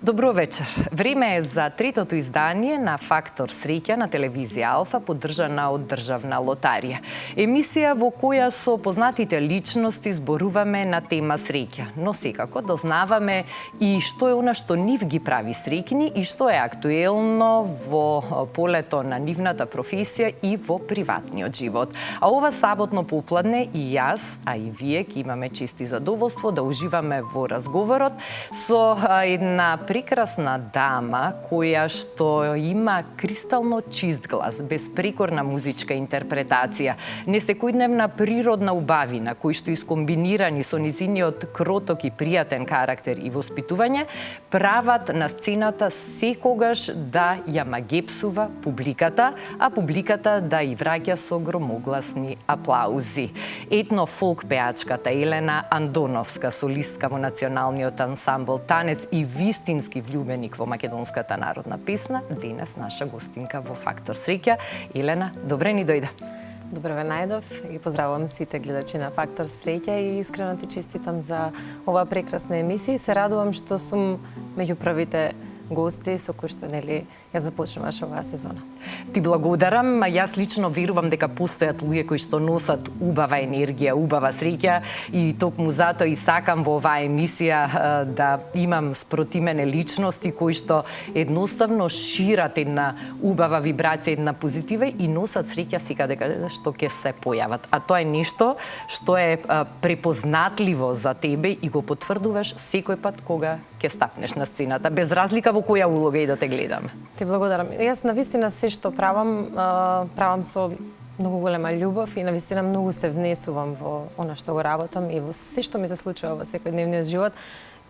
Добро вечер. Време е за третото издание на Фактор среќа на телевизија Алфа, поддржана од Државна лотарија. Емисија во која со познатите личности зборуваме на тема среќа, но секако дознаваме и што е она што нив ги прави среќни и што е актуелно во полето на нивната професија и во приватниот живот. А ова саботно попладне и јас, а и вие ќе имаме чест и задоволство да уживаме во разговорот со една прекрасна дама која што има кристално чист глас, безпрекорна музичка интерпретација, несекојдневна природна убавина, кои што искомбинирани со низиниот кроток и пријатен карактер и воспитување, прават на сцената секогаш да ја магепсува публиката, а публиката да и враќа со громогласни аплаузи. Етно фолк пеачката Елена Андоновска, солистка во националниот ансамбл Танец и вистински влюбеник во македонската народна песна, денес наша гостинка во Фактор среќа. Елена, добре ни дојде. Добре ве најдов и поздравувам сите гледачи на Фактор среќа и искрено ти честитам за оваа прекрасна емисија и се радувам што сум меѓу првите гости со кои што ја започнуваш оваа сезона. Ти благодарам, јас лично верувам дека постојат луѓе кои што носат убава енергија, убава среќа и токму затоа и сакам во оваа емисија да имам спроти мене личности кои што едноставно шират една убава вибрација, една позитива и носат среќа секаде што ќе се појават. А тоа е нешто што е препознатливо за тебе и го потврдуваш секој пат кога ќе стапнеш на сцената, без разлика во која улога и да те гледам. Ти благодарам. Јас навистина се што правам со многу голема љубов и навистина многу се внесувам во она што го работам и во се што ми се случува во секојдневниот живот.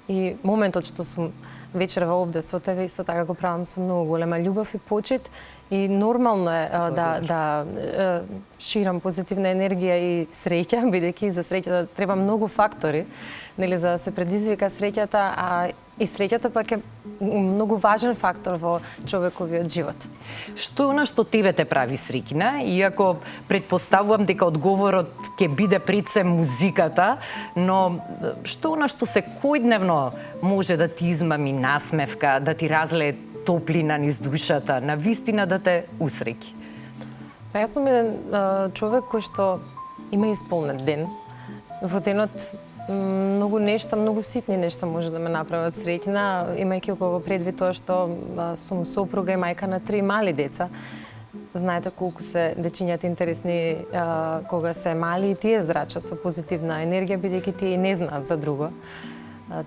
И моментот што сум вечерва овде со тебе, исто така го правам со многу голема љубов и почит. И нормално е да ширам позитивна енергија и среќа, бидејќи за среќата треба многу фактори, за да се предизвика среќата, а и среќата пак е многу важен фактор во човековиот живот. Што е она што тебе те прави среќна? Иако претпоставувам дека одговорот ќе биде пред се музиката, но што е она што секојдневно може да ти измами насмевка, да ти разлее топлина низ душата, на вистина да те усреќи? Јас сум еден човек кој што има исполнет ден. Во денот многу нешта, многу ситни нешта може да ме направат среќна, имајќи го предвид тоа што сум сопруга и мајка на 3 мали деца. Знаете колку се дечињата интересни кога се мали и тие зрачат со позитивна енергија, бидејќи тие не знаат за друго.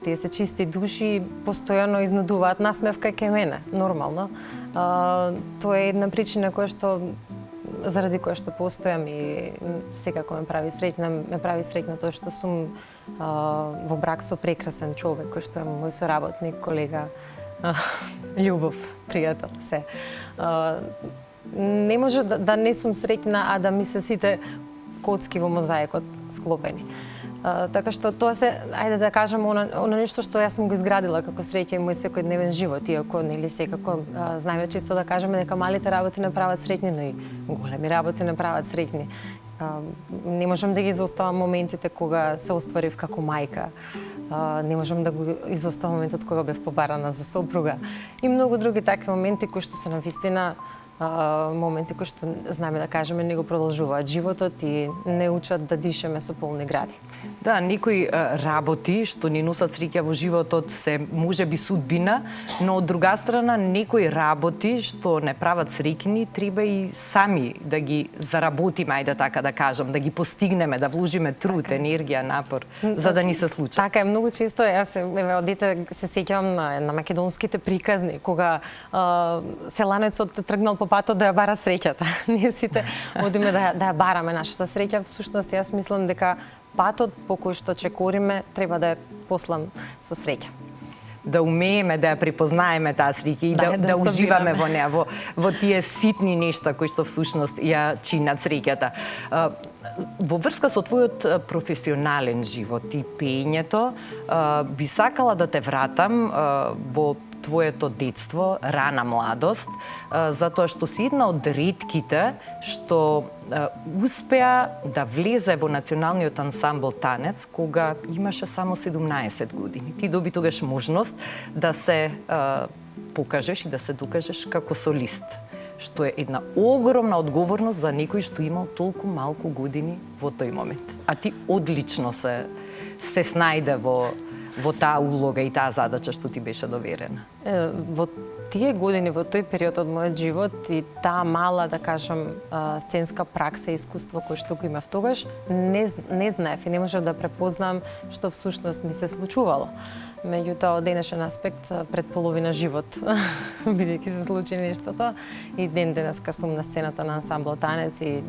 Тие се чисти души, постојано изнудуваат насмевка кај мене, нормално. Тоа е една причина која што заради која што постојам и секако ме прави среќна тоа што сум во брак со прекрасен човек кој што е мој соработник, колега, љубов, пријател, се. Не може да не сум среќна, а да ми се сите коцки во мозаикот склопени. Така што тоа се, ајде да кажам, оно нешто што јас сум го изградила како среќа и мој секојдневен живот, иако секако знаеме често да кажеме дека малите работи не прават среќни, но и големи работи не прават среќни. Не можам да ги изоставам моментите кога се остварив како мајка. Не можам да го изоставам моментот кога бев побарана за сопруга. И многу други такви моменти кои што се навистина моменти кои што знаеме да кажеме не го продолжуваат животот и не учат да дишеме со полни гради. Да, некои работи што ни носат среќа во животот се можеби судбина, но од друга страна некои работи што не прават среќни треба и сами да ги заработиме, ајде така да кажам, да ги постигнеме, да вложиме труд, енергија, напор за да ни се случи. Така е, многу често јас од дете се сеќавам на македонските приказни кога селанецот тргнал по патот да ја бара среќата. Ние сите одиме да ја бараме нашата среќа. Всушност, јас мислам дека патот по кој што чекориме треба да е послан со среќа. Да умееме да ја препознаеме таа среќа и да уживаме во неа, во тие ситни нешта кои што всушност ја чинат среќата. Во врска со твојот професионален живот и пеењето, би сакала да те вратам во твоето детство, рана младост, затоа што си една од ретките што успеа да влезе во националниот ансамбл танец кога имаше само 17 години. Ти доби тогаш можност да се покажеш и да се докажеш како солист, што е една огромна одговорност за некој што имал толку малку години во тој момент. А ти одлично се снајде во таа улога и таа задача што ти беше доверена. Во тие години, во тој период од мојот живот и таа мала, да кажам, сценска пракса и искуство кој што го имав тогаш, не знаев и не можев да препознам што всушност ми се случувало. Меѓутоа, од денешен аспект, пред половина живот, бидејќи се случи нештото, и денеска сум на сцената на ансамбл танец и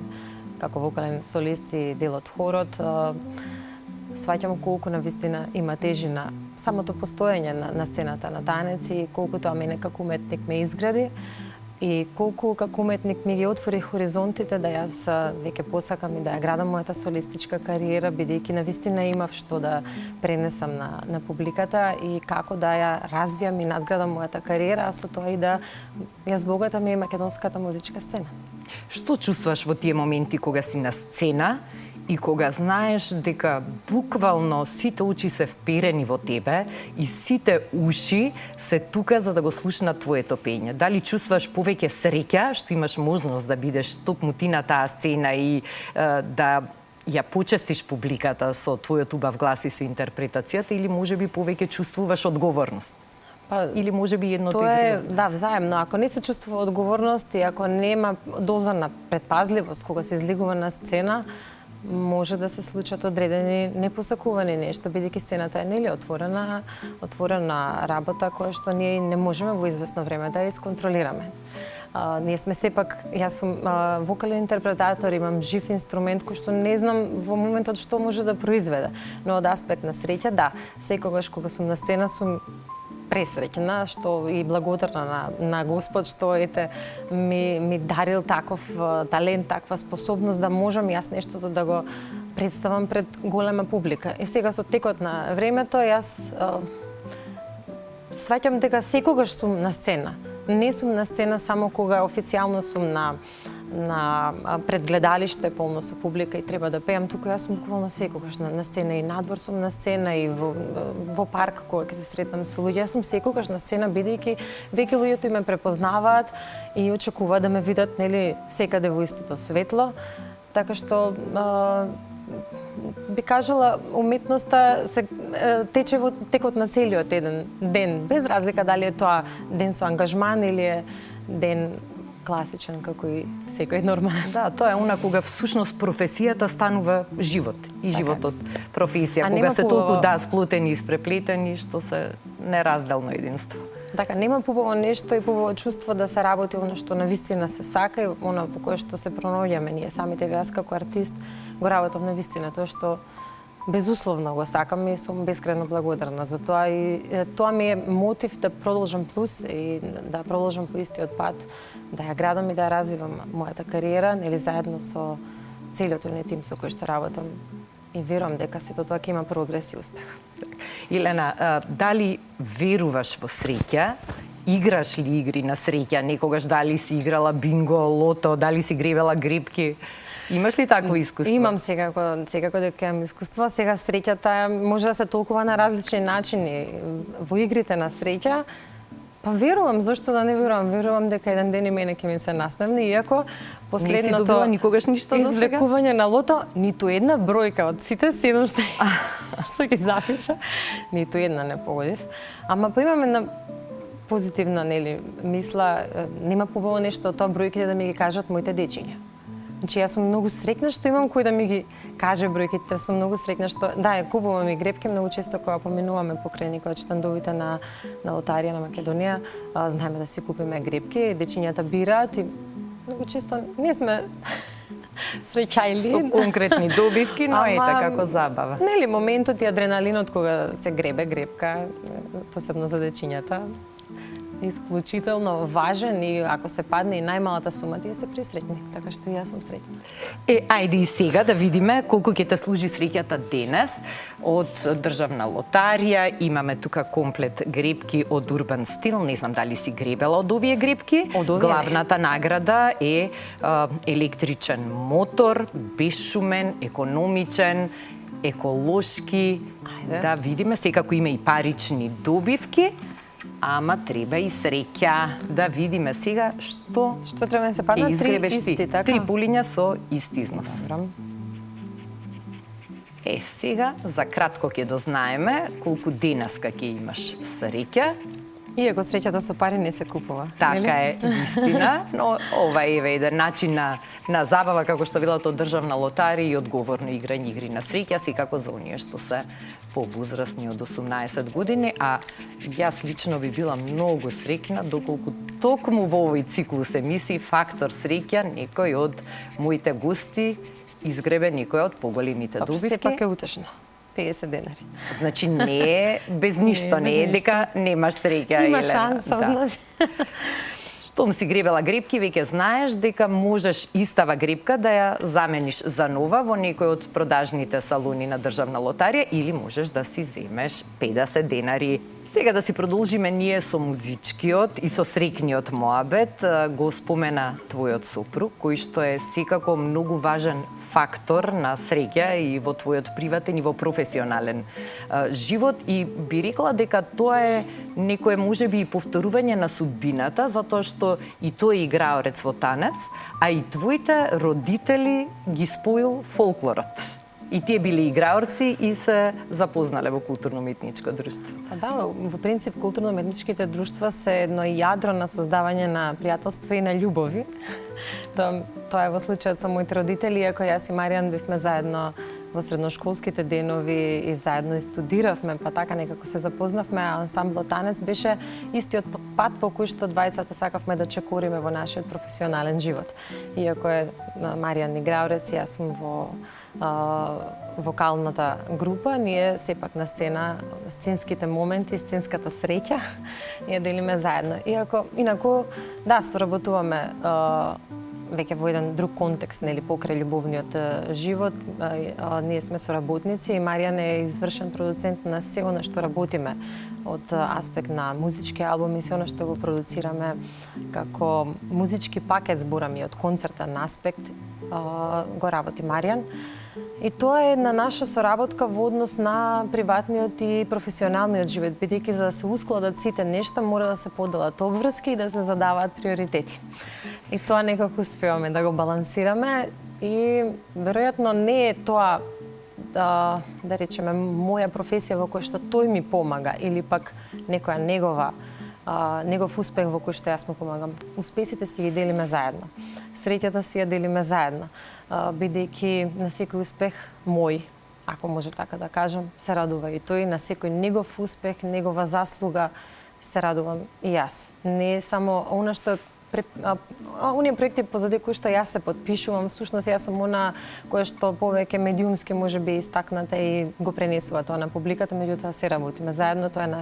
како вокален солист и дел од хорот, сваќам колку навистина има тежина самото постоење на сцената на танец и колку тоа мене како уметник ме изгради и колку како уметник ми ги отвори хоризонтите да јас веќе посакам и да ја градам мојата солистичка кариера, бидејќи навистина имав што да пренесам на публиката и како да ја развијам и надградам мојата кариера, а со тоа и да ја збогатам и македонската музичка сцена. Што чувствуваш во тие моменти кога си на сцена и кога знаеш дека буквално сите очи се вперени во тебе и сите уши се тука за да го слушнат твоето пење? Дали чувствуваш повеќе среќа што имаш можност да бидеш токму ти на таа сцена и да ја почестиш публиката со твојот убав глас и со интерпретацијата, или можеби повеќе чувствуваш одговорност? Или можеби едното и Тоа е, другото? да, взаемно. Ако не се чувствува одговорност и ако нема доза на предпазливост кога се излегува на сцена, може да се случат одредени непосакувани нешта, бидејќи сцената е нели отворена работа која што ние не можеме во известно време да ја исконтролираме. Ние сме сепак, јас сум вокален интерпретатор, имам жив инструмент кој што не знам во моментот што може да произведе. Но од аспект на среќа, да, секогаш кога сум на сцена сум пресреќна, што и благодарна на Господ што ми дарил таков талент, таква способност да можам јас нештото да го представам пред голема публика. И сега со текот на времето јас сваќам дека секогаш сум на сцена. Не сум на сцена само кога официјално сум на пред гледалиште полно со публика и треба да пеам, туку јас сум буквално секогаш на сцена и надвор сум на сцена и во парк кога ќе се сретнам со луѓе. Јас сум секогаш на сцена бидејќи веќе луѓето ме препознаваат и очекуваат да ме видат нели секаде во истото светло. Така што би кажала, уметноста се тече во текот на целиот еден ден, без разлика дали е тоа ден со ангажман или е ден класичен како и секој нормален. Да, тоа е она кога всушност професијата станува живот и животот професија, кога се толку сплутени и испреплетени што се неразделно единство. Така, нема побаво нешто и побаво чувство да се работи она што навистина се сака и она во кое што се пронаоѓаме ние самите. Јас како артист го работам навистина тоа што безусловно го сакам и сум бескрено благодарна за тоа и тоа ми е мотив да продолжам плюс и да продолжам по истиот пат, да ја градам и да ја развивам мојата кариера, нели заедно со целиот оној тим со кој што работам. И верувам дека сето тоа ќе има прогрес и успех. Илена, дали веруваш во среќа? Играш ли игри на среќа? Некогаш дали си играла бинго, лото, дали си гребела гребки? Имаш ли такво искуство? Имам секако дека имам искуство. Сега среќата може да се толкува на различни начини. Во игрите на среќа, па верувам, зошто да не верувам? Верувам дека еден ден и мене ќе ми се насмевне, иако последното... Не си добила никогаш ништо до сега? Извлекување на лото, ниту една бројка од сите 7 што ги запиша, ниту една не погодив. Ама па имам една позитивна мисла, нема побаво нешто од тоа бројките да ми ги кажат моите дечиња. Значи, јас сум многу среќна што имам кој да ми ги каже бројките, сум многу среќна што да, купувам и гребки многу често кога поминуваме покрај некои од штандовите на лотарија на Македонија, знаеме да си купиме гребки, дечињата бираат и многу често не сме среќајли. Со конкретни добивки, но ете како забава. Нели моментот и адреналинот кога се гребе гребка, посебно за дечињата, исклучително важен и ако се падне и најмалата сума, тие се пресретни, така што и јас сум среќна. Ајде и сега да видиме колку ќе те служи среќата денес. Од Државна лотарија имаме тука комплет гребки од Урбан стил. Не знам дали си гребела од овие гребки. Од овие Главната награда е електричен мотор, бесшумен, економичен, еколошки. Ајде. Да видиме, секако има и парични добивки, ама треба и среќа. Да видиме сега што треба да се паднат? изгребеш ти. Исти, така? 3 пулиња со ист износ. Добро. Сега за кратко ќе дознаеме колку денеска ќе имаш среќа. Иако среќата со пари не се купува. Така е, вистина, но ова е еден начин на забава, како што велат од Државна лотарија и одговорно играње игри на среќа, секако за оние што се повозрасни од 18 години, а јас лично би била многу среќна доколку токму во овој циклус емисии Фактор среќа некој од моите гости изгребе некој од поголемите добивки. Сепак е утешно. 50 денари. Значи не е без ништо, не е дека немаш среќа, Има Елена. шанса, значи. Штом си гребела гребки, веќе знаеш дека можеш истава гребка да ја замениш за нова во некој од продажните салони на Државна лотарија или можеш да си земеш 50 денари. Сега да си продолжиме ние со музичкиот и со среќниот моабет. Го спомена твојот сопруг, кој што е секако многу важен фактор на среќа и во твојот приватен и во професионален живот, и би рекла дека тоа е некое можеби и повторување на судбината, затоа што и тој е играорец во танец, а и твоите родители ги споил фолклорот. И тие биле играорци и се запознале во културно-уметничко друштво. Да, во принцип културно-уметничките друштва се едно јадро на создавање на пријателства и на љубови. Тоа е во случајот со моите родители, иако јас и Маријан бевме заедно во средношколските денови и заедно и студиравме, па така некако се запознавме, а ансамблот танец беше истиот пат по кој што двајцата сакавме да чекориме во нашиот професионален живот. Иако е Маријан играорец, јас сум во вокалната група, ние сепак на сцена, сценските моменти, сценската среќа ја делиме заедно. Инаку, да, соработуваме веќе во еден друг контекст, нели, покрај љубовниот живот. Ние сме соработници и Маријан е извршен продуцент на се она што работиме од аспект на музички албуми, се она што го продуцираме како музички пакет, зборам и од концертен аспект, го работи Маријан. И тоа е една наша соработка во однос на приватниот и професионалниот живот, бидејќи за да се ускладат сите нешта мора да се поделат обврски и да се задаваат приоритети. И тоа некако успеваме да го балансираме и веројатно не е тоа да речеме моја професија во која што тој ми помага или пак некоја негов успех во кој што јас му помагам. Успесите си ги делиме заедно. Среќата си ја делиме заедно. Бидејќи на секој успех мој, ако може така да кажам, се радува и тој, на секој негов успех, негова заслуга се радувам и јас. Не е само она што оние проекти позади кои што јас се потпишувам, всушност јас сум она која што повеќе медиумски може би истакната и го пренесува тоа на публиката, меѓутоа се работиме заедно, тоа е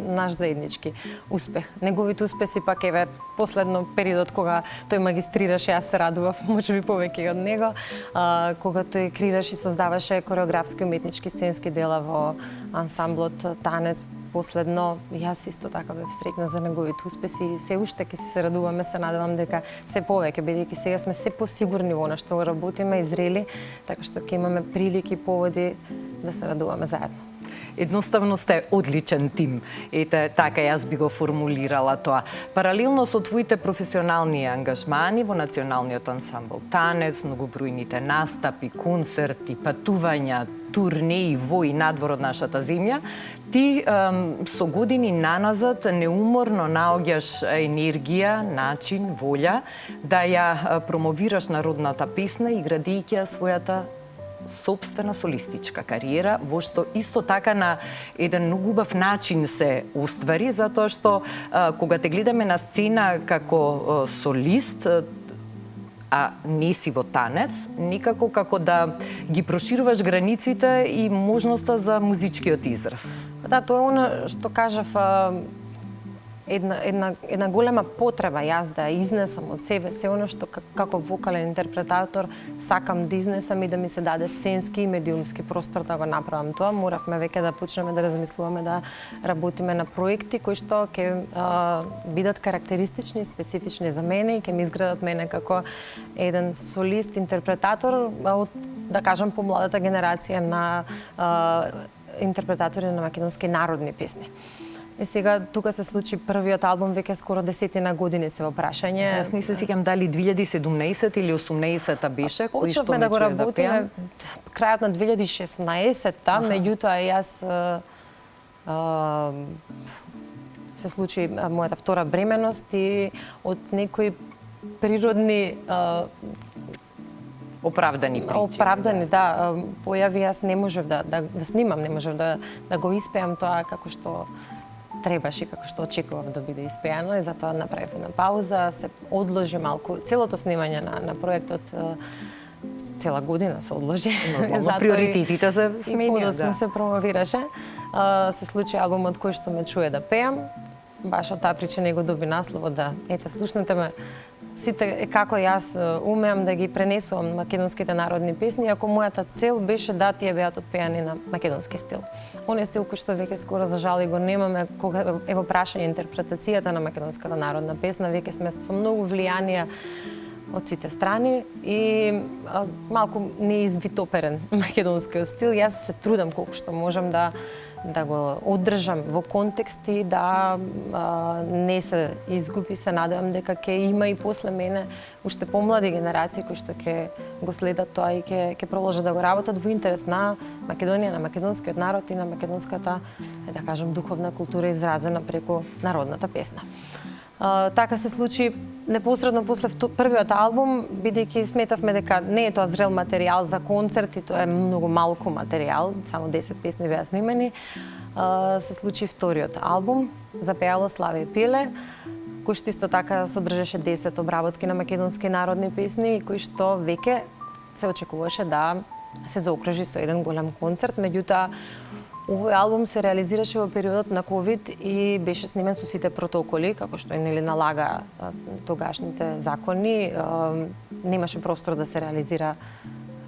наш заеднички успех. Неговите успеси пак еве последно периодот кога тој магистрираше, јас се радував можеби повеќе од него, кога тој креираше и создаваше кореографски уметнички сценски дела во ансамблот танец. Последно, јас исто така бев среќна за неговите успеси и се уште ќе се радуваме, се надевам дека се повеќе, бидејќи сега сме се посигурни во она што работиме и зрели, така што ќе имаме прилики и поводи да се радуваме заедно. Едноставно сте одличен тим. Ете, така јас би го формулирала тоа. Паралелно со твоите професионални ангажмани во Националниот ансамбл танец, многобројните настапи, концерти, патувања, турнеи во и надвор од нашата земја, ти со години наназад неуморно наоѓаш енергија, начин, волја да ја промовираш народната песна и градејќи ја својата сопствена солистичка кариера, во што исто така на еден многу убав начин се оствари, затоа што кога те гледаме на сцена како солист, а не си во танец, никако како да ги прошируваш границите и можноста за музичкиот израз. Да, тоа е она што кажав, една голема потреба јас да изнесам од себе се оно што како вокален интерпретатор сакам да изнесам и да ми се даде сценски и медиумски простор да го направам тоа. Моравме веќе да почнеме да размислуваме да работиме на проекти кои што ќе бидат карактеристични и специфични за мене и ќе ми изградат мене како еден солист, интерпретатор од, да кажам, помладата генерација на интерпретатори на македонски народни песни. И сега тука се случи првиот албум, веќе скоро 10 години се во прашање. Јас не се сеќам дали 2017 или 18-та беше, кој што почнавме ме да го чуе да работиме пеам. крајот на 2016-та, меѓутоа јас се случи мојата втора бременост и од некои природни Оправдани причини. да, појави, јас не можев да снимам, не можев да го испеам тоа како што требаше, како што очекував да биде испеано и затоа направив една пауза, се одложи малку целото снимање на проектот, цела година се одложи. Нормално, приоритетите се и сменија, подоцна да. се промовираше. Се случи албумот кој што ме чуе да пеам. Баш од таа причина го доби насловот да, ете, слушнете ме, сите како јас умеам да ги пренесувам македонските народни песни, ако мојата цел беше да тие беат отпеани на македонски стил. Оној стил кој што веќе скоро за жал и го немаме, кога е во прашање интерпретацијата на македонската народна песна, веќе сме со многу влијанија од сите страни и малку неизвитоперен македонскиот стил. Јас се трудам колку што можам да го одржам во контекст и да не се изгуби. Се надевам дека ќе има и после мене уште помлади генерации кои што ќе го следат тоа и ќе продолжат да го работат во интерес на Македонија, на македонскиот народ и на македонската, да кажам, духовна култура изразена преку народната песна. Така се случи непосредно после првиот албум, бидејќи сметавме дека не е тоа зрел материјал за концерт и тоа е многу малку материјал, само 10 песни беа снимени. Се случи вториот албум, Запеало Славе и Пиле, кој што исто така содржеше 10 обработки на македонски народни песни и кој што веќе се очекуваше да се заокружи со еден голем концерт, меѓутоа овој албум се реализираше во периодот на ковид и беше снимен со сите протоколи, како што нели налага тогашните закони. Немаше простор да се реализира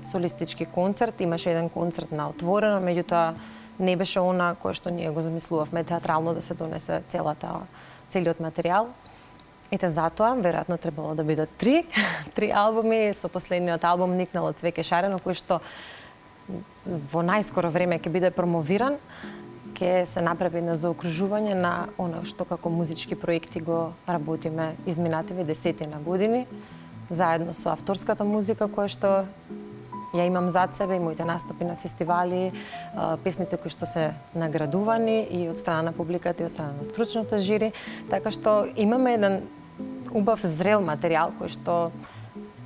солистички концерт, имаше еден концерт на отворено, меѓутоа не беше она кое што ние го замислувавме театрално да се донесе целиот материјал. Ете затоа, веројатно требало да бидат три албуми, со последниот албум Никнало цвеќе шарено, кој што во најскоро време ќе биде промовиран, ќе се направи на заокружување на она што како музички проекти го работиме изминативи 10 години, заедно со авторската музика која што ја имам зад себе и моите настапи на фестивали, песните кои што се наградувани и од страна на публиката и од страна на стручното жири, така што имаме еден убав зрел материјал кој што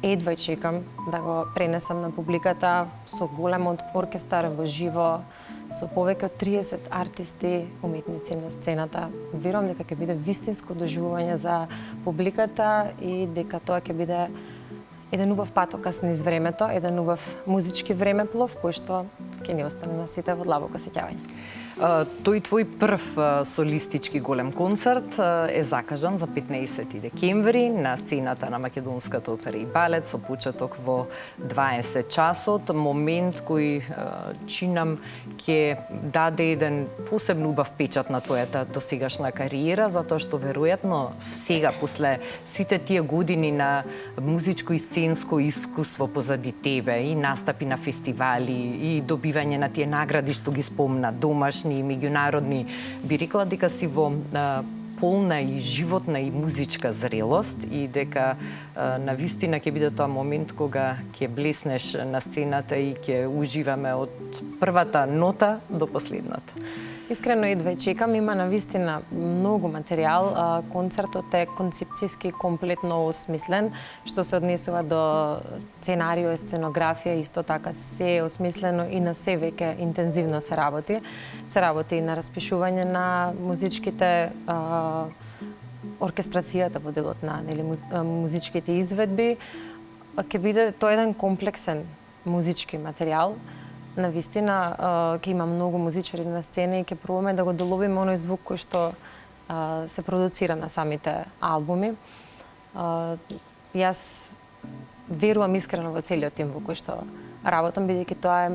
едва чекам да го пренесам на публиката со голем оркестар во живо, со повеќе од 30 артисти, уметници на сцената. Верувам дека ќе биде вистинско доживување за публиката и дека тоа ќе биде еден убав патокас низ времето, еден убав музички времеплов кој што ќе ни остане на сите во длабоко сеќавање. Тој твој прв солистички голем концерт е закажан за 15 декември на сцената на Македонската опера и балет со почеток во 20 часот, момент кој чинам ќе даде еден посебно убав печат на твојата досегашна кариера, затоа што веројатно сега после сите тие години на музичко и сценско искуство позади тебе и настапи на фестивали и добивање на тие награди што ги спомна, домашни и меѓународни, би рекла дека си во полна и животна и музичка зрелост и дека навистина ќе биде тоа момент кога ќе блеснеш на сцената и ќе уживаме од првата нота до последната. Искрено едва чекам, има навистина многу материјал. Концертот е концепцијски комплетно осмислен, што се однесува до сценарио, сценографија, исто така се е осмислено и на се веќе интензивно се работи. Се работи и на распишување на музичките оркестрацијата во делот на музичките изведби. Ќе биде тоа еден комплексен музички материјал. Навистина ќе има многу музичари на сцена и ќе пробаме да го доловиме оној звук кој што се продуцира на самите албуми. Јас верувам искрено во целиот тим во кој што работам, бидејќи тоа е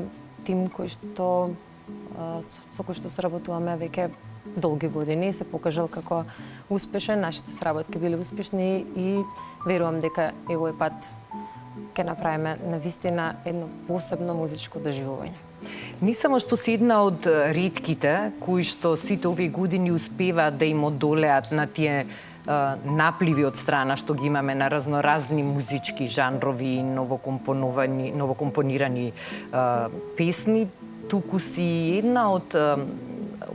тим кој што со кој што соработуваме веќе долги години и се покажал како успешен, нашите соработки биле успешни и верувам дека и овој пат ќе направиме навистина едно посебно музичко доживување. Не само што си една од ретките кои што сите овие години успеваат да им одолеат на тие напливи од страна што ги имаме на разноразни музички жанрови и новокомпонирани песни, туку си една од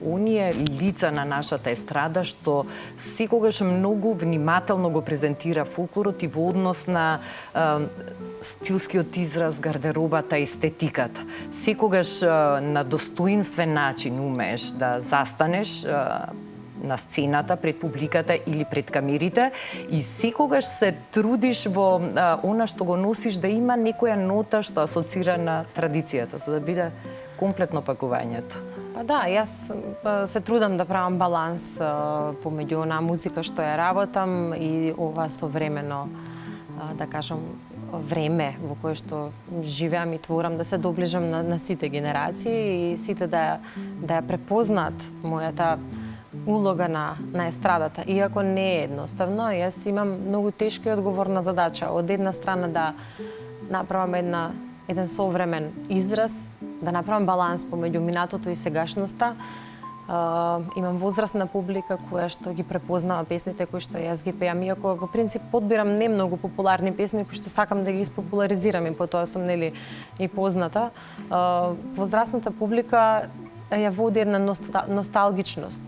оние лица на нашата естрада што секогаш многу внимателно го презентира фолклорот и во однос на стилскиот израз, гардеробата, естетиката. Секогаш на достоинствен начин умееш да застанеш на сцената, пред публиката или пред камерите и секогаш се трудиш во она што го носиш да има некоја нота што асоцира на традицијата, за да биде комплетно пакувањето. Па да, јас се трудам да правам баланс помеѓу онаа музика што ја работам и ова современо, да кажам, време во кое што живеам и творам, да се доближам на сите генерации и сите да ја препознаат мојата улога на естрадата. Иако не е едноставно, јас имам многу тешка и одговорна задача. Од една страна да направам еден современ израз, да направам баланс помеѓу минатото и сегашноста. Имам возрастна публика која што ги препознава песните кои што јас ги пеам, иако во принцип подбирам не многу популарни песни кои што сакам да ги испопуларизирам и по тоа сум и позната. Возрастната публика ја води една носталгичност,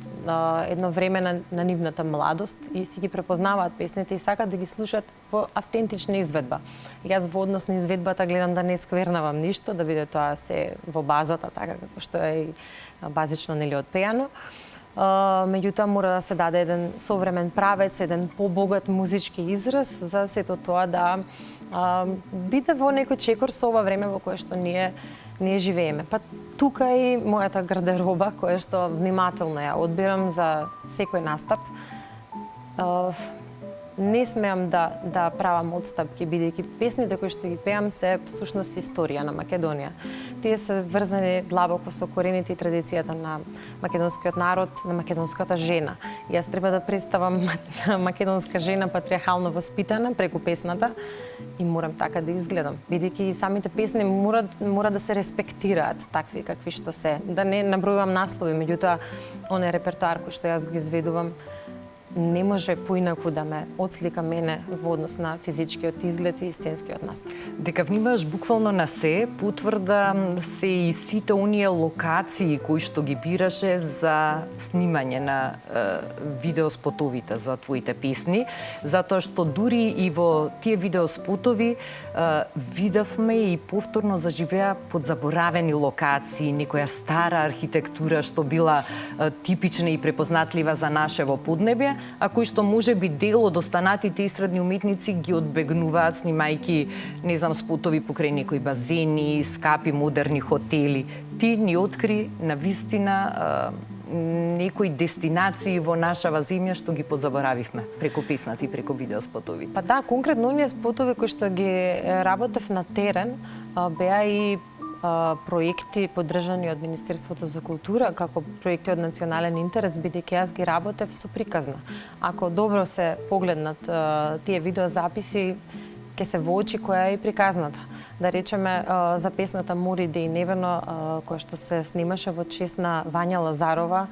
едно време на нивната младост и си ги препознаваат песните и сакат да ги слушаат во автентична изведба. Јас во однос на изведбата гледам да не сквернавам ништо, да биде тоа се во базата, така како што е и базично одпеано. Меѓутоа мора да се даде еден современ правец, еден побогат музички израз за сето тоа да биде во некој чекор со ова време во кое што ние живееме. Па тука и мојата гардероба, која што внимателно ја одбирам за секој настап. Не смеам да правам одстапки, бидејќи песните кои што ги пеам се всушност историја на Македонија. Тие се врзани длабоко со корените и традицијата на македонскиот народ, на македонската жена. Јас треба да представам македонска жена патриархално воспитана преку песната и морам така да изгледам, бидејќи самите песни мора да се респектираат такви какви што се. Да не набројувам наслови, меѓутоа оној репертоар кој што јас го изведувам не може поинаку да ме отслика мене во однос на физичкиот изглед и сценскиот настап. Дека внимаваш буквално на се, потврда се и сите оние локации кои што ги бираше за снимање на видеоспотовите за твоите песни, затоа што дури и во тие видеоспотови видовме и повторно заживеа подзаборавени локации, некоја стара архитектура што била типична и препознатлива за нашево поднебје, а кои што може би дел од останатите истрадни уметници ги одбегнуваат снимајки, не знам, спотови покрај некои базени, скапи модерни хотели. Ти ни откри на вистина некои дестинации во нашава земја што ги подзаборавивме преку песната и преку видеоспотови. Па да, конкретно оние спотови кои што ги работев на терен беа и проекти поддржани од Министерството за култура како проекти од национален интерес, бидејќи јас ги работев со приказна. Ако добро се погледнат тие видеозаписи, ќе се воочи која е и приказната. Да речеме за песната Мори де и невено, која што се снимаше во чест на Вања Лазарова.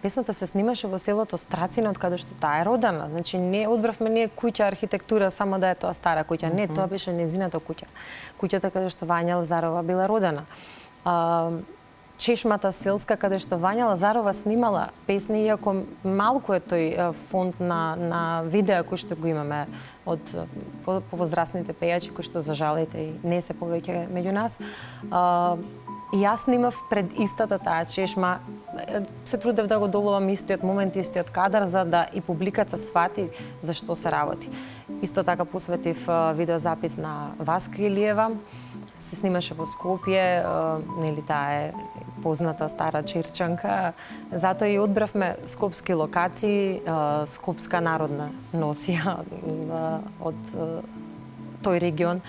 Песната се снимаше во селото Страцина, од каде што таа е родена. Значи не одбравме ние куќа архитектура само да е тоа стара куќа. Не, тоа беше незината куќа. Куќата каде што Вања Лазарова била родена. Чешмата селска каде што Вања Лазарова снимала песни, иако малку е тој фонд на видеа кој што го имаме од повозрастните пејачи кои што за жалите и не се повеќе меѓу нас. И јас снимав пред истата таа чешма, се трудев да го доловам истиот момент, истиот кадар, за да и публиката свати за што се работи. Исто така посветив видеозапис на Васка Илиева, се снимаше во Скопје, нели таа е позната стара Чирчанка. Затоа и одбравме скопски локации, Скопска народна носија од тој регион.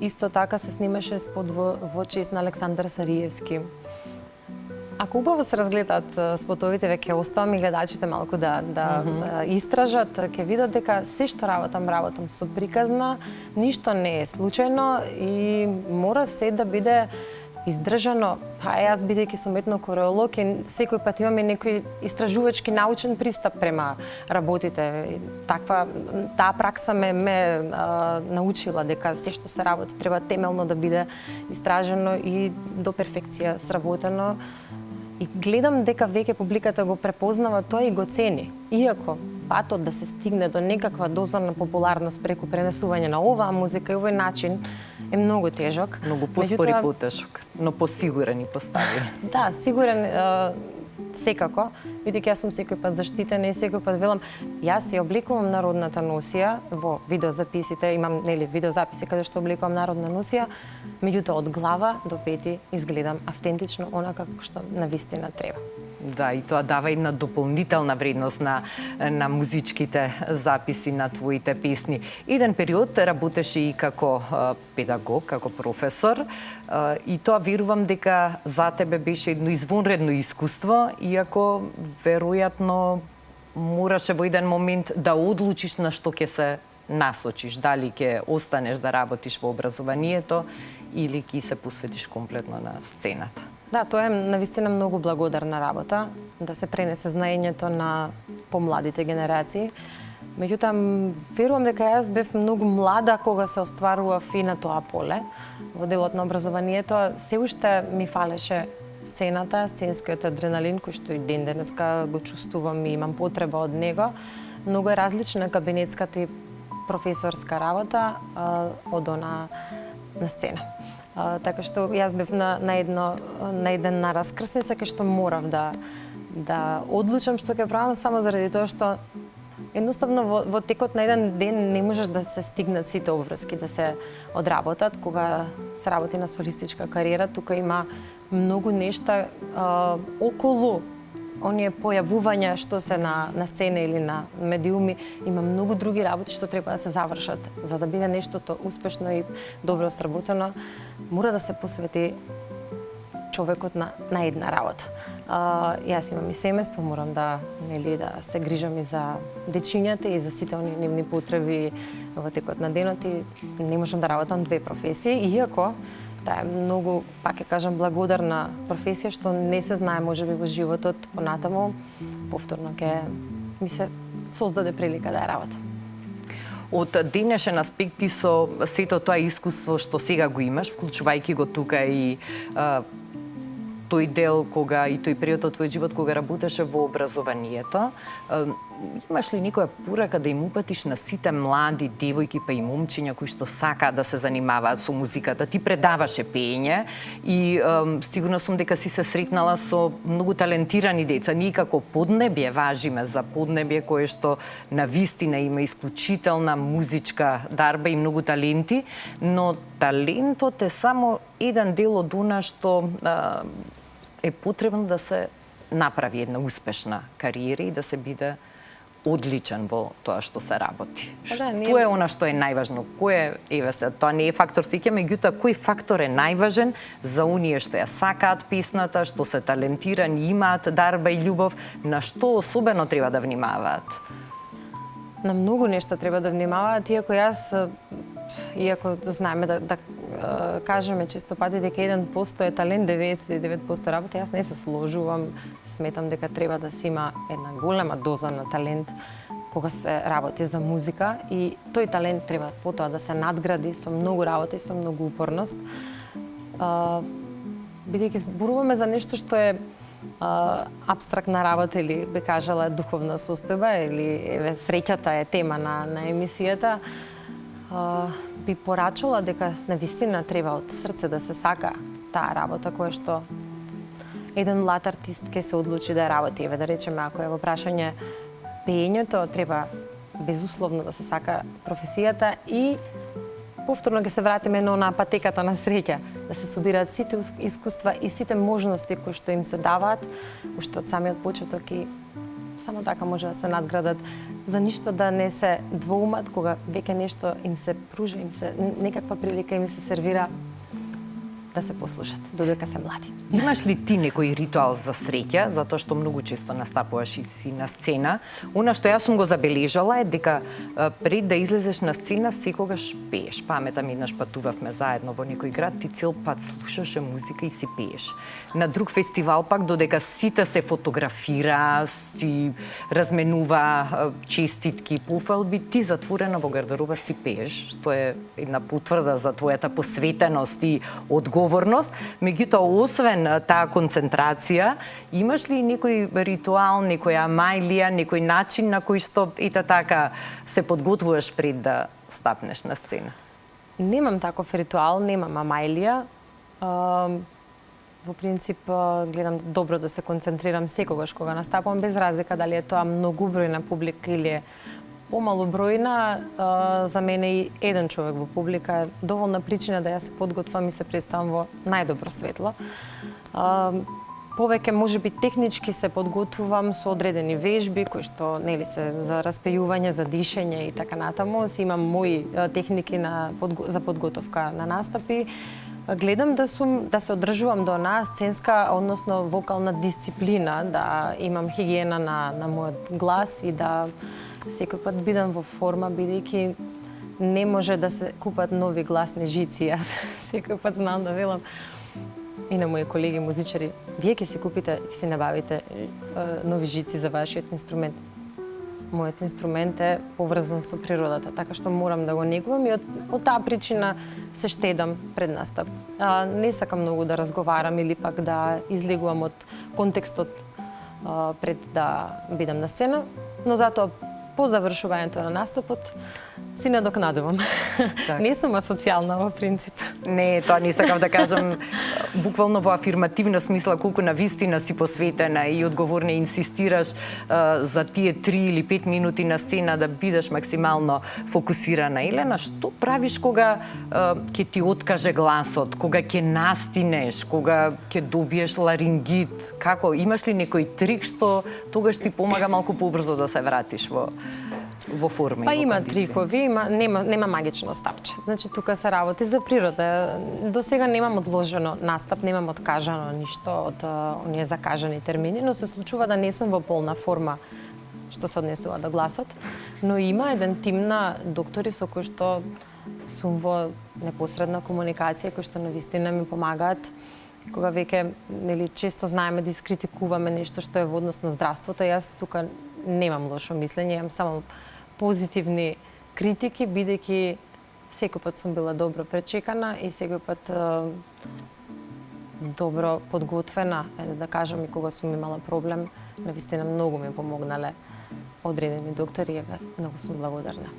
Исто така се снимаше спот во чест на Александар Сариевски. Ако убаво се разгледаат спотовите, веќе оставам и гледачите малку да истражат, ќе видат дека се што работам со приказна, ништо не е случајно и мора се да биде издржано. Јас бидејќи сум етнокореолог, секој пат имаме некој истражувачки научен пристап према работите. Таа пракса ме научила дека се што се работи треба темелно да биде истражено и до перфекција сработено. И гледам дека веќе публиката го препознава тоа и го цени. Иако патот да се стигне до некаква доза на популарност преку пренесување на оваа музика и овој начин е многу тежок. Многу поспори потешок, но посигурен и поставен. Да, сигурен секако, бидејќи јас сум секој пат заштитена и секој пат велам, јас ја обликувам народната носија во видеозаписите, имам видеозаписи каде што обликувам народна носија, меѓутоа од глава до пети изгледам автентично онака како што навистина треба. Да, и тоа дава една дополнителна вредност на музичките записи на твоите песни. Еден период работеше и како педагог, како професор, и тоа верувам дека за тебе беше едно извонредно искуство, иако веројатно мораше во еден момент да одлучиш на што ќе се насочиш, дали ќе останеш да работиш во образованието или ќе се посветиш комплетно на сцената. Да, тоа е навистина многу благодарна работа, да се пренесе знаењето на помладите генерации. Меѓутоа, верувам дека јас бев многу млада кога се остварував и на тоа поле. Во делот на образованието се уште ми фалеше сцената, сценскиот адреналин, кој што и ден денеска го чувствувам и имам потреба од него. Многу е различна кабинетската и професорска работа од она на сцена. Така што јас бев на една раскрсница кај што морав да одлучам што ќе правам само заради тоа што едноставно во текот на еден ден не можеш да се стигнат сите обврски да се одработат кога се работи на солистичка кариера. Тука има многу нешта околу оние појавувања што се на сцена или на медиуми, има многу други работи што треба да се завршат. За да биде нештото успешно и добро сработено, мора да се посвети човекот на една работа. Јас имам и семејство, морам да се грижам и за дечињата и за сите оние нивни потреби во текот на денот и не можам да работам две професии, иако таа е многу, пак ќе кажам, благодарна професија што не се знае можеби во животот понатаму, повторно ќе ми се создаде прилика да ја работам. Од денешен аспект и со сето тоа искуство што сега го имаш, вклучувајќи го тука и тој дел кога и тој период од твојот живот кога работеше во образованието, имаш ли некоја порака да им упатиш на сите млади девојки па и момчиња кои што сакаат да се занимаваат со музиката? Ти предаваше пеење и сигурно сум дека си се сретнала со многу талентирани деца. Ние како Поднебје важиме за Поднебје кое што навистина има исклучителна музичка дарба и многу таленти, но талентот е само еден дел од она што е потребно да се направи една успешна кариера и да се биде одличен во тоа што се работи. Што е она што е најважно? Тоа не е фактор сеќа, меѓутоа кој фактор е најважен за оние што ја сакаат песната, што се талентирани, имаат дарба и љубов, на што особено треба да внимаваат? На многу нешта треба да внимаваат, иако знаеме да кажеме често пати дека 1% е талент, 99% работа, јас не се сложувам. Сметам дека треба да се има една голема доза на талент кога се работи за музика и тој талент треба потоа да се надгради со многу работа и со многу упорност. Бидејќи зборуваме за нешто што е апстрактна работа или би кажала духовна состојба или среќата е тема на емисијата, би порачала дека навистина треба од срце да се сака таа работа која што еден млад артист ќе се одлучи да ја работи. Да речеме, ако е во прашање пеењето, треба безусловно да се сака професијата и повторно ќе се вратиме на патеката на среќа. да се собираат сите искуства и сите можности кои што им се даваат, уште од самиот почеток и само така може да се надградат, за ништо да не се двоумат кога веќе нешто им се пружа, им се некаква прилика им се сервира, да се послушат, додека се млади. Имаш ли ти некој ритуал за среќа, затоа што многу често настапуваш и си на сцена? Она што јас сум го забележала е дека пред да излезеш на сцена секогаш пееш. Паметам еднаш патувавме заедно во некој град, ти цел пат слушаше музика и си пееш. На друг фестивал пак додека сите се фотографира, си разменува честитки, пофалби, ти затворена во гардероба си пееш, што е една потврда за твојата посветеност и одговорност. Меѓутоа, освен таа концентрација, имаш ли некој ритуал, некоја мајлија, некој начин на кој што ета така се подготвуваш пред да стапнеш на сцена? Немам таков ритуал, немам мајлија. Во принцип, гледам добро да се концентрирам секогаш кога настапувам, без разлика дали е тоа многубројна публика или е помалу бројна. За мене и еден човек во публика е доволна причина да ја се подготвам и се представам во најдобро светло. Повеќе можеби технички се подготвувам со одредени вежби кои што нели се за распејување, за дишење и така натаму. Имам мои техники за подготовка на настапи. Гледам да се одржувам до она сценска, односно вокална дисциплина, да имам хигиена на мојот глас и да секој пат бидам во форма, бидејќи не може да се купат нови гласни жици. Јас секој пат знам да велам и на мои колеги музичари, вие ќе си купите, ќе си набавите нови жици за вашиот инструмент. Мојот инструмент е поврзан со природата, така што морам да го негувам и од таа причина се штедам пред настап. Не сакам многу да разговарам или пак да излегувам од контекстот пред да бидам на сцена, но затоа по завршувањето на настапот си надокнадувам. Так. Не сум асоцијална во принцип. Не, тоа не сакам да кажам буквално во афирмативна смисла колку на вистина си посветена и одговорно инсистираш за тие 3 или 5 минути на сцена да бидеш максимално фокусирана. Елена, што правиш кога ќе ти откаже гласот, кога ќе настинеш, кога ќе добиеш ларингит? Како, имаш ли некој трик што тогаш ти помага малку побрзо да се вратиш во форма? Па има трикови, нема магично стапче. Значи тука се работи за природа. До сега немам одложено настап, немам откажано ништо од оние закажани термини, но се случува да не сум во полна форма што се однесува до гласот, но има еден тим на доктори со кои што сум во непосредна комуникација, кои што навистина ми помагаат кога веќе нели често знаеме да искритикуваме нешто што е во однос на здравството. Јас тука немам лошо мислење, имам само позитивни критики, бидејќи секој пат сум била добро пречекана и секој пат добро подготвена, да кажам, и кога сум имала проблем, навистина многу ми помогнале одредени доктори, многу сум благодарна.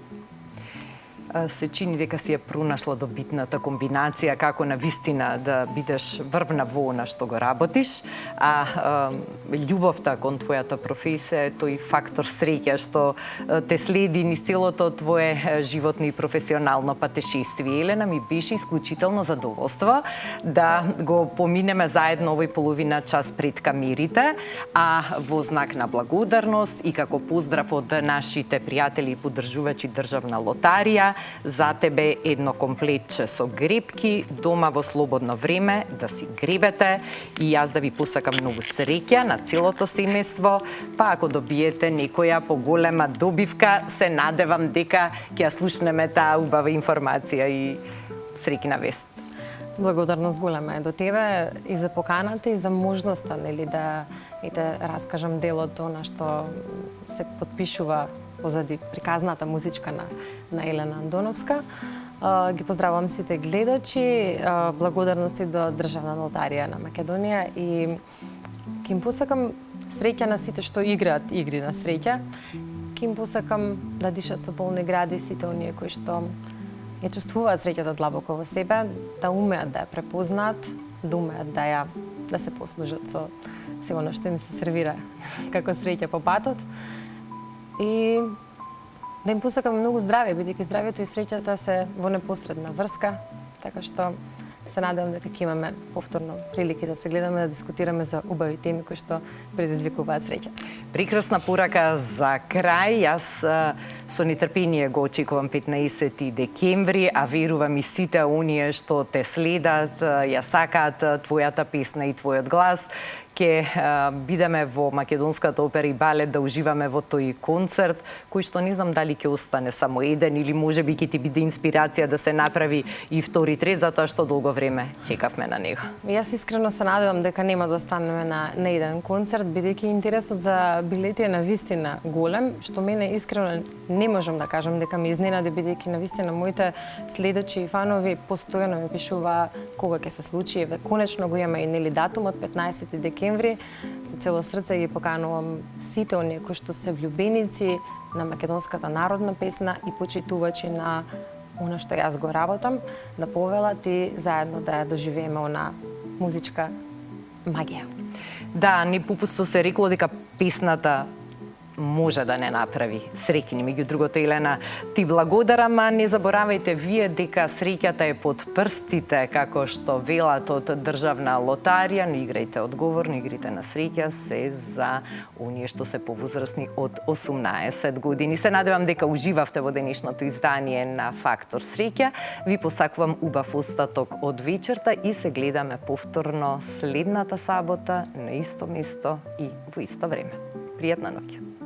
Се чини дека си ја пронашла добитната комбинација како на вистина да бидеш врвна во она што го работиш, а љубовта кон твојата професија е тој фактор среќа што те следи низ целото твое животно и професионално патешествие. Елена, ми беше исклучително задоволство да го поминеме заедно овој половина час пред камерите, а во знак на благодарност и како поздрав од нашите пријатели и поддржувачи Државна лотарија, за тебе едно комплетче со гребки, дома во слободно време, да си гребете и јас да ви посакам многу среќа на целото семејство, па ако добиете некоја поголема добивка, се надевам дека ќе ја слушнеме таа убава информација и среќна вест. Благодарност голема е до тебе и за поканата и за можноста, нели, да раскажам дел од она што се потпишува позади приказната музичка на Елена Андоновска. Ги поздравувам сите гледачи, благодарности до Државна лотарија на Македонија и ќе им посакам среќа на сите што играат игри на среќа. Ќе им посакам да дишат со полни гради сите оние кои што ја чувствуваат среќата длабоко во себе, да умеат да ја препознаат, да умеат да се послужат со сего што им се сервира како среќа по патот. И да им посакам многу здравје, бидејќи здравјето и среќата се во непосредна врска, така што се надевам дека ќе имаме повторно прилики да се гледаме, да дискутираме за убави теми кои што предизвикуваат среќа. Прекрасна порака за крај. Јас со нетрпение го очекувам 15 декември, а верувам и сите оние што те следат, ја сакаат твојата песна и твојот глас. Ке бидеме во Македонската опера и балет да уживаме во тој концерт, кој што не знам дали ќе остане само еден или можеби ќе ти биде инспирација да се направи и втори, трет, затоа што долго време чекавме на него. Јас искрено се надевам дека нема да останеме на еден концерт, бидејќи интересот за билети е навистина голем, што мене искрено не можам да кажам дека ме изненади, бидејќи навистина моите следачи и фанови постојано ме пишуваа кога ќе се случи. Еве конечно го имаме и нели датумот 15 декември. Со цело срце ги поканувам сите оние кои што се влюбеници на македонската народна песна и почитувачи на она што јас го работам, да повелат и заедно да ја доживееме она музичка магија. Да, не попусто се рекло дека песната може да не направи среќни. Меѓу другото, Елена, ти благодарам, а не заборавајте вие дека среќата е под прстите, како што велат од државна лотарија, но играјте одговорно, игрите на среќа се за оние што се повозрасни од 18 години. Се надевам дека уживавте во денешното издание на Фактор среќа. Ви посакувам убав остаток од вечерта и се гледаме повторно следната сабота на исто место и во исто време. Пријатна ноќ.